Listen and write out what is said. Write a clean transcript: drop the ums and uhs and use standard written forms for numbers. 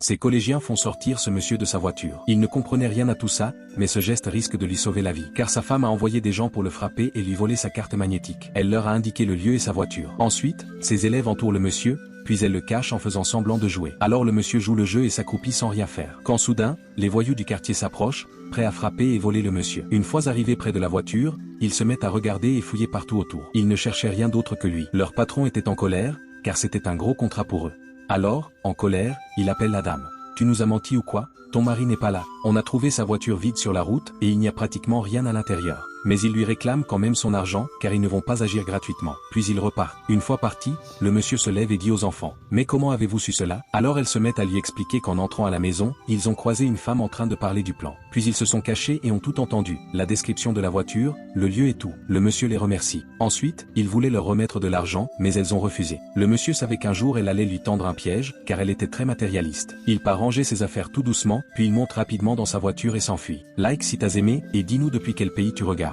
Ses collégiens font sortir ce monsieur de sa voiture. Il ne comprenait rien à tout ça, mais ce geste risque de lui sauver la vie. Car sa femme a envoyé des gens pour le frapper et lui voler sa carte magnétique. Elle leur a indiqué le lieu et sa voiture. Ensuite, ses élèves entourent le monsieur, puis elle le cache en faisant semblant de jouer. Alors le monsieur joue le jeu et s'accroupit sans rien faire. Quand soudain, les voyous du quartier s'approchent, prêts à frapper et voler le monsieur. Une fois arrivés près de la voiture, ils se mettent à regarder et fouiller partout autour. Ils ne cherchaient rien d'autre que lui. Leur patron était en colère, car c'était un gros contrat pour eux. Alors, en colère, il appelle la dame. « Tu nous as menti ou quoi? Ton mari n'est pas là. On a trouvé sa voiture vide sur la route et il n'y a pratiquement rien à l'intérieur. » Mais il lui réclame quand même son argent, car ils ne vont pas agir gratuitement. Puis ils repartent. Une fois parti, le monsieur se lève et dit aux enfants: « Mais comment avez-vous su cela ?» Alors elles se mettent à lui expliquer qu'en entrant à la maison, ils ont croisé une femme en train de parler du plan. Puis ils se sont cachés et ont tout entendu, la description de la voiture, le lieu et tout. Le monsieur les remercie. Ensuite, il voulait leur remettre de l'argent, mais elles ont refusé. Le monsieur savait qu'un jour elle allait lui tendre un piège, car elle était très matérialiste. Il part ranger ses affaires tout doucement, puis il monte rapidement dans sa voiture et s'enfuit. Like si t'as aimé, et dis-nous depuis quel pays tu regardes.